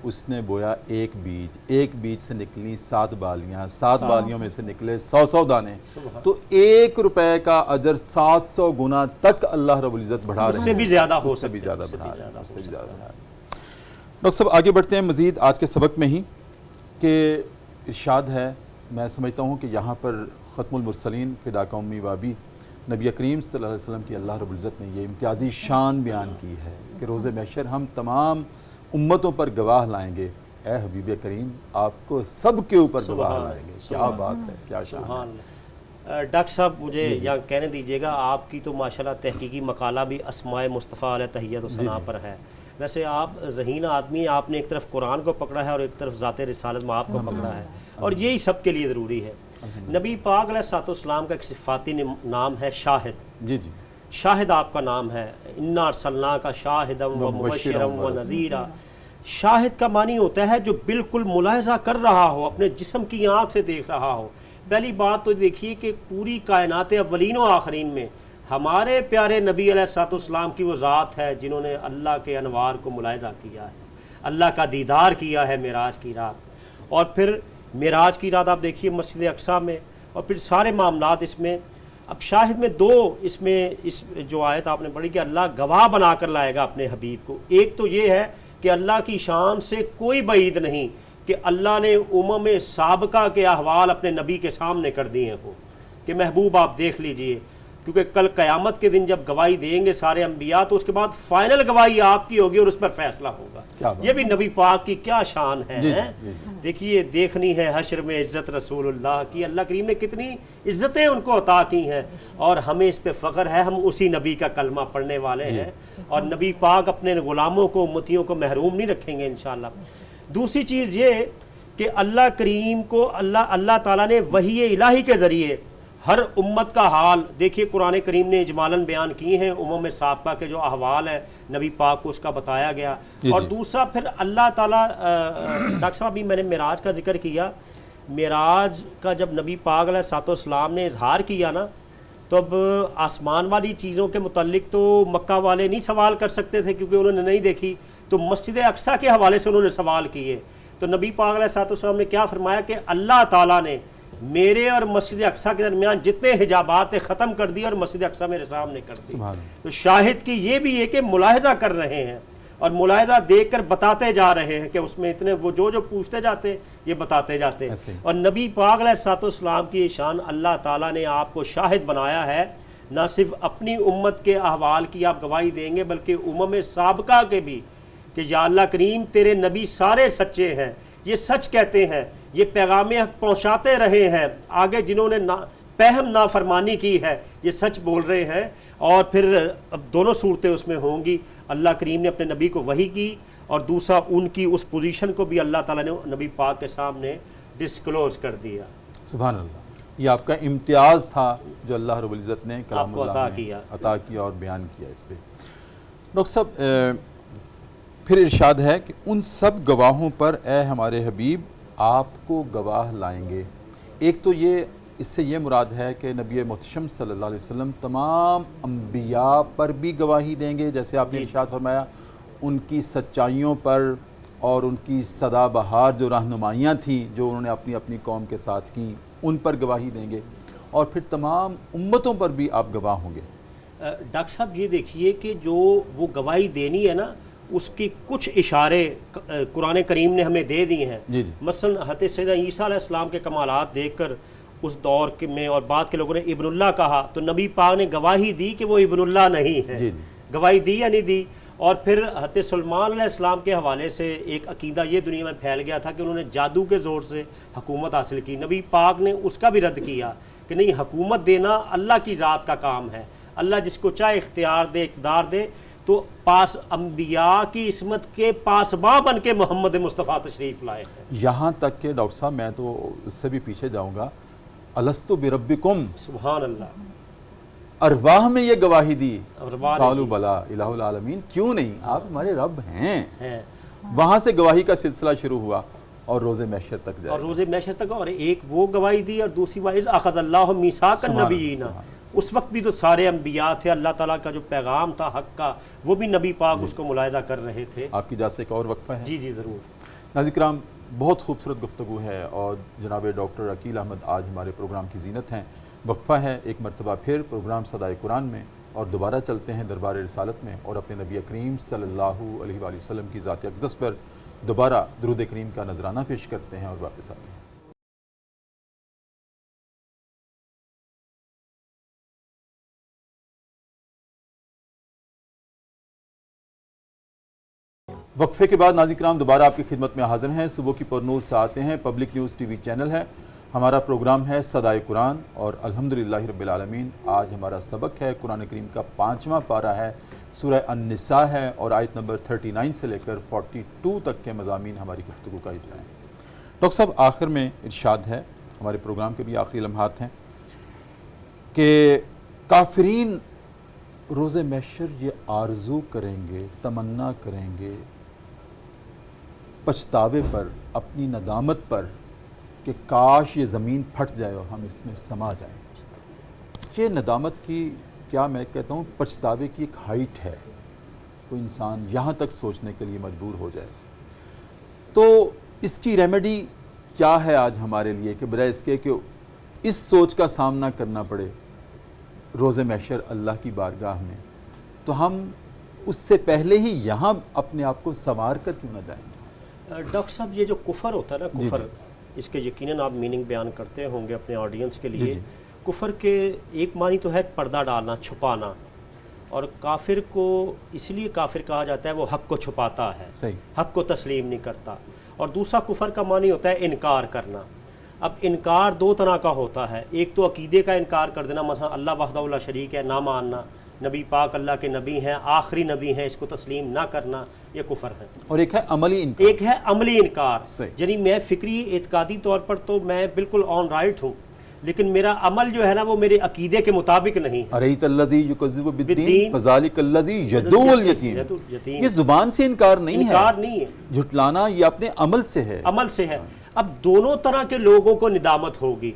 اس نے بویا ایک بیج سے نکلی 7 بالیاں، 7 بالیوں میں سے نکلے 100 دانے، تو 1 روپے کا اجر 700 گنا تک اللہ رب العزت بڑھا رہے ہیں، اس سے بھی زیادہ ہو اس سے بھی سکتا ہے، زیادہ اس سے بھی بڑھا رہے ہیں، زیادہ اس سے بھی ہو زیادہ سکتا بڑھا رہے ہیں. ڈاکٹر صاحب آگے بڑھتے ہیں مزید آج کے سبق میں ہی، کہ ارشاد ہے، میں سمجھتا ہوں کہ یہاں پر ختم المرسلین فداک امی وابی نبی کریم صلی اللہ علیہ وسلم کی اللہ رب العزت نے یہ امتیازی شان بیان کی ہے کہ روز محشر ہم تمام امتوں پر گواہ لائیں گے. اے حبیب کریم آپ کو سب کے اوپر گواہ لائیں گے. کیا بات ہے، کیا شان ہے. سبحان اللہ. ڈاکٹر صاحب مجھے یہاں کہنے دیجیے گا، آپ کی تو ماشاءاللہ تحقیقی مقالہ بھی اسماء مصطفیٰ علیہ تحیت و ثنا پر ہے. ویسے آپ ذہین آدمی، آپ نے ایک طرف قرآن کو پکڑا ہے اور ایک طرف ذات رسالت میں آپ کو پکڑا ہے، اور یہی سب کے لیے ضروری ہے. نبی پاک علیہ الصلوۃ والسلام کا ایک صفاتی نام ہے شاہد. جی شاہد آپ کا نام ہے، انا ارسلناک شاہدا و مبشرا و نذیرا. شاہد کا معنی ہوتا ہے جو بالکل ملاحظہ کر رہا ہو، اپنے جسم کی آنکھ سے دیکھ رہا ہو. پہلی بات تو دیکھیے کہ پوری کائنات اولین و آخرین میں ہمارے پیارے نبی علیہ الصلوۃ والسلام کی وہ ذات ہے جنہوں نے اللہ کے انوار کو ملاحظہ کیا ہے، اللہ کا دیدار کیا ہے معراج کی رات. اور پھر معراج کی رات آپ دیکھیے مسجد اقصیٰ میں، اور پھر سارے معاملات اس میں. اب شاہد میں اس جو آیت آپ نے پڑھی کہ اللہ گواہ بنا کر لائے گا اپنے حبیب کو. ایک تو یہ ہے کہ اللہ کی شان سے کوئی بعید نہیں کہ اللہ نے امم سابقہ کے احوال اپنے نبی کے سامنے کر دیے ہوں کہ محبوب آپ دیکھ لیجئے، کیونکہ کل قیامت کے دن جب گواہی دیں گے سارے انبیاء تو اس کے بعد فائنل گواہی آپ کی ہوگی اور اس پر فیصلہ ہوگا. یہ بھی نبی پاک کی کیا شان ہے. دیکھیے دیکھنی ہے حشر میں عزت رسول اللہ کی، اللہ کریم نے کتنی عزتیں ان کو عطا کی ہیں، اور ہمیں اس پہ فخر ہے، ہم اسی نبی کا کلمہ پڑھنے والے ہیں، اور نبی پاک اپنے غلاموں کو امتیوں کو محروم نہیں رکھیں گے انشاءاللہ. دوسری چیز یہ کہ اللہ کریم کو اللہ تعالیٰ نے وحی الہی کے ذریعے ہر امت کا حال دیکھیے قرآن کریم نے اجمالاً بیان کی ہیں، امم سابقہ کے جو احوال ہیں نبی پاک کو اس کا بتایا گیا. اور دوسرا پھر اللہ تعالیٰ ڈاکٹر صاحب ابھی میں نے معراج کا ذکر کیا، معراج کا جب نبی پاک علیہ الصلوۃ والسلام نے اظہار کیا نا، تو اب آسمان والی چیزوں کے متعلق تو مکہ والے نہیں سوال کر سکتے تھے کیونکہ انہوں نے نہیں دیکھی، تو مسجد اقصیٰ کے حوالے سے انہوں نے سوال کیے. تو نبی پاک علیہ الصلوۃ والسلام نے کیا فرمایا کہ اللہ تعالیٰ نے میرے اور مسجد اقصیٰ کے درمیان جتنے حجابات ختم کر دی اور مسجد اقصیٰ میرے سامنے کر دی. تو شاہد کی یہ بھی ہے کہ ملاحظہ کر رہے ہیں اور ملاحظہ دیکھ کر بتاتے جا رہے ہیں کہ اس میں اتنے وہ جو پوچھتے جاتے یہ بتاتے جاتے. اور نبی پاک علیہ الصلوۃ والسلام کی شان اللہ تعالیٰ نے آپ کو شاہد بنایا ہے، نہ صرف اپنی امت کے احوال کی آپ گواہی دیں گے بلکہ امم سابقہ کے بھی، کہ یا اللہ کریم تیرے نبی سارے سچے ہیں، یہ سچ کہتے ہیں، یہ پیغام حق پہنچاتے رہے ہیں، آگے جنہوں نے پہم نافرمانی کی ہے یہ سچ بول رہے ہیں. اور پھر اب دونوں صورتیں اس میں ہوں گی، اللہ کریم نے اپنے نبی کو وحی کی، اور دوسرا ان کی اس پوزیشن کو بھی اللہ تعالیٰ نے نبی پاک کے سامنے ڈسکلوز کر دیا. سبحان اللہ، یہ آپ کا امتیاز تھا جو اللہ رب العزت نے کلام اللہ میں عطا کیا اور بیان کیا. اس پہ ڈاکٹر صاحب پھر ارشاد ہے کہ ان سب گواہوں پر اے ہمارے حبیب آپ کو گواہ لائیں گے. ایک تو یہ اس سے یہ مراد ہے کہ نبی محتشم صلی اللہ علیہ وسلم تمام انبیاء پر بھی گواہی دیں گے، جیسے آپ نے ارشاد فرمایا ان کی سچائیوں پر اور ان کی سدا بہار جو رہنمائیاں تھیں جو انہوں نے اپنی اپنی قوم کے ساتھ کی ان پر گواہی دیں گے، اور پھر تمام امتوں پر بھی آپ گواہ ہوں گے. ڈاکٹر صاحب یہ دیکھیے کہ جو وہ گواہی دینی ہے نا اس کی کچھ اشارے قرآن کریم نے ہمیں دے دیے ہیں. مثلا حضرت سیدنا عیسیٰ علیہ السلام کے کمالات دیکھ کر اس دور کے میں اور بعد کے لوگوں نے ابن اللہ کہا تو نبی پاک نے گواہی دی کہ وہ ابن اللہ نہیں ہے. جی گواہی دی یا نہیں دی؟ اور پھر حضرت سلمان علیہ السلام کے حوالے سے ایک عقیدہ یہ دنیا میں پھیل گیا تھا کہ انہوں نے جادو کے زور سے حکومت حاصل کی. نبی پاک نے اس کا بھی رد کیا کہ نہیں، حکومت دینا اللہ کی ذات کا کام ہے، اللہ جس کو چاہے اختیار دے، اقتدار دے. تو پاس انبیاء کی عصمت کے پاسباں بن کے محمد مصطفیٰ تشریف لائے ہیں. یہاں تک کہ ڈاکٹر صاحب میں تو اس سے بھی پیچھے جاؤں گا، الستو بربکم، سبحان اللہ، ارواح میں یہ گواہی دی، ارواح قالوا بلا الہ العالمین، کیوں نہیں، آپ ہمارے رب ہیں. ہیں. وہاں سے گواہی کا سلسلہ شروع ہوا اور روز محشر تک جائے. اور روز محشر تک، اور ایک وہ گواہی دی اور دوسری واحد اخذ اللہ میثاق النبیین. اس وقت بھی تو سارے انبیاء تھے، اللہ تعالیٰ کا جو پیغام تھا حق کا وہ بھی نبی پاک اس کو ملاحظہ کر رہے تھے. آپ کی اجازت سے ایک اور وقفہ ہے. جی جی ضرور. ناظرین کرام، بہت خوبصورت گفتگو ہے اور جناب ڈاکٹر عقیل احمد آج ہمارے پروگرام کی زینت ہیں. وقفہ ہے ایک مرتبہ پھر پروگرام صدائے قرآن میں، اور دوبارہ چلتے ہیں دربار رسالت میں اور اپنے نبی کریم صلی اللہ علیہ وآلہ وسلم کی ذات اقدس پر دوبارہ درود کریم کا نذرانہ پیش کرتے ہیں اور واپس آتے ہیں. وقفے کے بعد ناظرین کرام دوبارہ آپ کی خدمت میں حاضر ہیں. صبح کی پرنور سے آتے ہیں، public news T V channel ہے، ہمارا پروگرام ہے صدائے قرآن اور الحمدللہ رب العالمین. آج ہمارا سبق ہے قرآن کریم کا 5واں پارہ ہے، سورہ النساء ہے اور آیت نمبر 39 سے لے کر 42 تک کے مضامین ہماری گفتگو کا حصہ ہیں. ڈاکٹر صاحب، آخر میں ارشاد ہے، ہمارے پروگرام کے بھی آخری لمحات ہیں، کہ کافرین روز محشر یہ آرزو کریں گے، تمنا کریں گے پچھتاوے پر، اپنی ندامت پر، کہ کاش یہ زمین پھٹ جائے اور ہم اس میں سما جائیں. یہ ندامت کی، کیا میں کہتا ہوں، پچھتاوے کی ایک ہائٹ ہے. کوئی انسان یہاں تک سوچنے کے لیے مجبور ہو جائے. تو اس کی ریمیڈی کیا ہے آج ہمارے لیے، کہ بجائے اس کے کہ اس سوچ کا سامنا کرنا پڑے روز محشر اللہ کی بارگاہ میں، تو ہم اس سے پہلے ہی یہاں اپنے آپ کو سنوار کر کیوں نہ جائیں؟ ڈاکٹر صاحب، یہ جو کفر ہوتا ہے نا، کفر، اس کے یقیناً آپ میننگ بیان کرتے ہوں گے اپنے آڈینس کے لیے. کفر کے ایک معنی تو ہے پردہ ڈالنا، چھپانا، اور کافر کو اس لیے کافر کہا جاتا ہے وہ حق کو چھپاتا ہے، صحیح، حق کو تسلیم نہیں کرتا. اور دوسرا کفر کا معنی ہوتا ہے انکار کرنا. اب انکار دو طرح کا ہوتا ہے، ایک تو عقیدے کا انکار کر دینا، مثلا اللہ وحدہ لا شریک ہے نہ ماننا، نبی پاک اللہ کے نبی ہیں، آخری نبی ہیں، اس کو تسلیم نہ کرنا، یہ کفر ہے. اور ایک ہے عملی انکار. ایک ہے عملی انکار، یعنی میں فکری اعتقادی طور پر تو میں بالکل آن رائٹ ہوں، لیکن میرا عمل جو ہے نا وہ میرے عقیدے کے مطابق نہیں ہے. اریت الذی یکذب بالدین فذلک الذی یدعو الیتیم. یہ زبان سے انکار نہیں ہے، انکار نہیں ہے، جھٹلانا یہ اپنے عمل سے ہے، عمل سے ہے. اب دونوں طرح کے لوگوں کو ندامت ہوگی.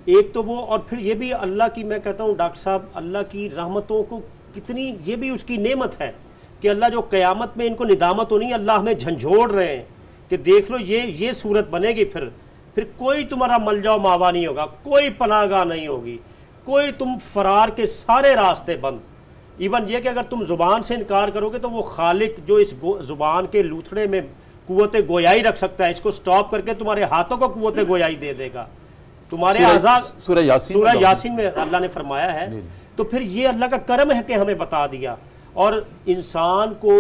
ایک تو وہ، اور پھر یہ بھی اللہ کی، میں کہتا ہوں ڈاکٹر صاحب، اللہ کی رحمتوں کو کتنی، یہ بھی اس کی نعمت ہے کہ اللہ جو قیامت میں ان کو ندامت ہونی، اللہ ہمیں جھنجھوڑ رہے ہیں کہ دیکھ لو یہ صورت بنے گی، پھر کوئی تمہارا ملجا و ماوا نہیں ہوگا، کوئی پناہ گاہ نہیں ہوگی، کوئی، تم فرار کے سارے راستے بند. ایون یہ کہ اگر تم زبان سے انکار کرو گے تو وہ خالق جو اس زبان کے لوتھڑے میں قوت گویائی رکھ سکتا ہے، اس کو سٹاپ کر کے تمہارے ہاتھوں کو قوت گویائی دے دے گا. تمہارے آزاد سورہ یاسین میں اللہ نے فرمایا ہے. تو پھر یہ اللہ کا کرم ہے کہ ہمیں بتا دیا. اور انسان کو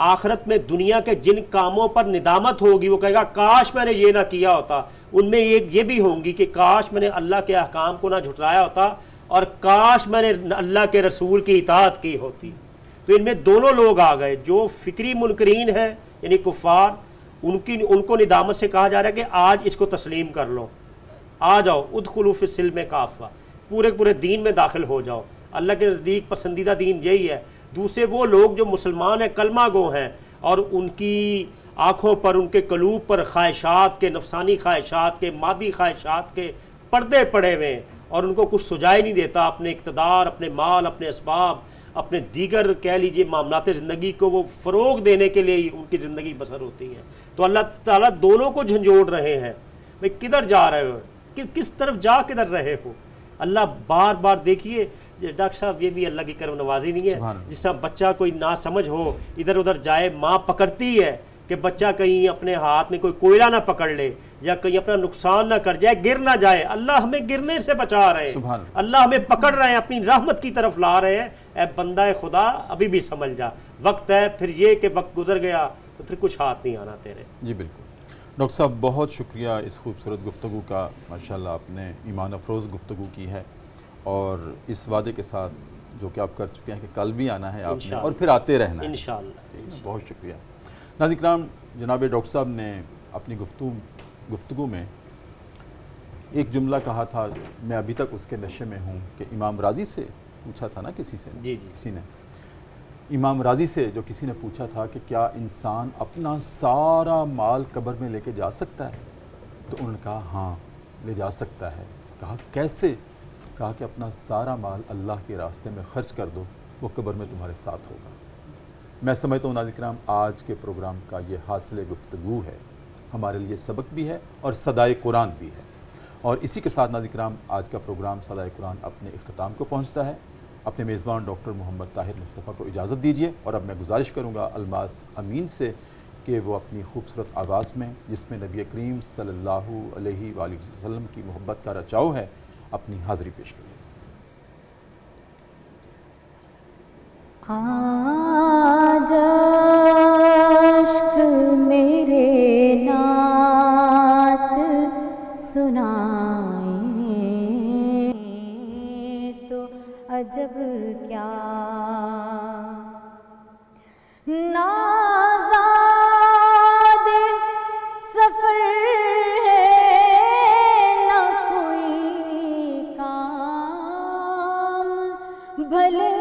آخرت میں دنیا کے جن کاموں پر ندامت ہوگی وہ کہے گا کاش میں نے یہ نہ کیا ہوتا. ان میں یہ بھی ہوں گی کہ کاش میں نے اللہ کے احکام کو نہ جھٹلایا ہوتا، اور کاش میں نے اللہ کے رسول کی اطاعت کی ہوتی. تو ان میں دونوں لوگ آ گئے، جو فکری منکرین ہیں یعنی کفار، ان کو ندامت سے کہا جا رہا ہے کہ آج اس کو تسلیم کر لو، آ جاؤ، ادخلوا فی السلم کافہ، پورے دین میں داخل ہو جاؤ. اللہ کے نزدیک پسندیدہ دین یہی ہے. دوسرے وہ لوگ جو مسلمان ہیں، کلمہ گو ہیں، اور ان کی آنکھوں پر، ان کے قلوب پر خواہشات کے، نفسانی خواہشات کے، مادی خواہشات کے پردے پڑے ہوئے ہیں، اور ان کو کچھ سجائی نہیں دیتا. اپنے اقتدار، اپنے مال، اپنے اسباب، اپنے دیگر کہہ لیجئے معاملات زندگی کو وہ فروغ دینے کے لیے ان کی زندگی بسر ہوتی ہے. تو اللہ تعالیٰ دونوں کو جھنجھوڑ رہے ہیں. بھئی کدھر جا رہے ہو، کس طرف جا کدھر رہے ہو؟ اللہ بار بار، دیکھیے ڈاکٹر صاحب، یہ بھی اللہ کی کرم نوازی نہیں ہے. جس طرح بچہ کوئی نہ سمجھ ہو، ادھر ادھر جائے، ماں پکڑتی ہے کہ بچہ کہیں اپنے ہاتھ میں کوئی کوئلہ نہ پکڑ لے یا کہیں اپنا نقصان نہ کر جائے، گر نہ جائے۔ اللہ ہمیں گرنے سے بچا رہے ہیں، سبحان اللہ۔ اللہ ہمیں پکڑ رہے ہیں، اپنی رحمت کی طرف لا رہے ہیں۔ اے بندہ خدا ابھی بھی سمجھ جا، وقت ہے، پھر یہ کہ وقت گزر گیا تو پھر کچھ ہاتھ نہیں آنا تیرے۔ جی بالکل ڈاکٹر صاحب، بہت شکریہ اس خوبصورت گفتگو کا، ماشاءاللہ آپ نے ایمان افروز گفتگو کی ہے، اور اس وعدے کے ساتھ جو کہ آپ کر چکے ہیں کہ کل بھی آنا ہے آپ نے انشاءاللہ، اور پھر آتے رہنا ہے انشاءاللہ۔ بہت شکریہ۔ ناظرین کرام، جناب ڈاکٹر صاحب نے اپنی گفتگو میں ایک جملہ کہا تھا، میں ابھی تک اس کے نشے میں ہوں، کہ امام راضی سے پوچھا تھا نا کسی نے امام راضی سے جو کسی نے پوچھا تھا کہ کیا انسان اپنا سارا مال قبر میں لے کے جا سکتا ہے؟ تو انہوں نے کہا ہاں لے جا سکتا ہے۔ کہا کیسے؟ کہا کہ اپنا سارا مال اللہ کے راستے میں خرچ کر دو، وہ قبر میں تمہارے ساتھ ہوگا۔ میں سمجھتا ہوں ناظرین کرام آج کے پروگرام کا یہ حاصل گفتگو ہے، ہمارے لیے سبق بھی ہے اور صدائے قرآن بھی ہے، اور اسی کے ساتھ ناظرین کرام آج کا پروگرام صدائے قرآن اپنے اختتام کو پہنچتا ہے۔ اپنے میزبان ڈاکٹر محمد طاہر مصطفیٰ کو اجازت دیجیے، اور اب میں گزارش کروں گا الماس امین سے کہ وہ اپنی خوبصورت آواز میں، جس میں نبی کریم صلی اللہ علیہ وآلہ وسلم کی محبت کا رچاؤ ہے، اپنی حاضری پیش کریں۔ آج عشق میرے نعت سنائیں تو عجب کیا، نازاد سفر ہے نہ کوئی کام بھلے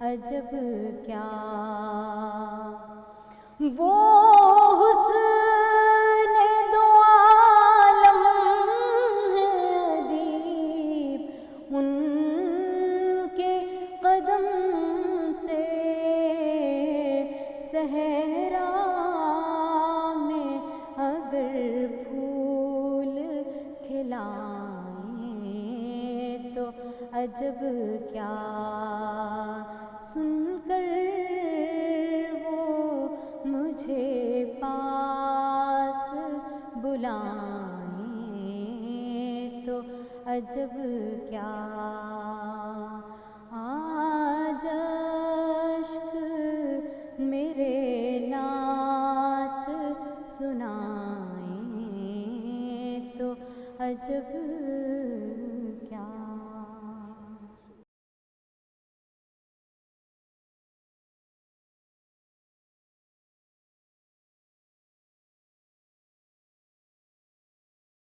عجب کیا، وہ حسن دو عالم ہے ادیب، ان کے قدم سے صحرا میں اگر پھول کھلائیں تو عجب کیا، سن کر وہ مجھے پاس بلائیں تو عجب کیا، آج عشق میرے نعت سنائیں تو عجب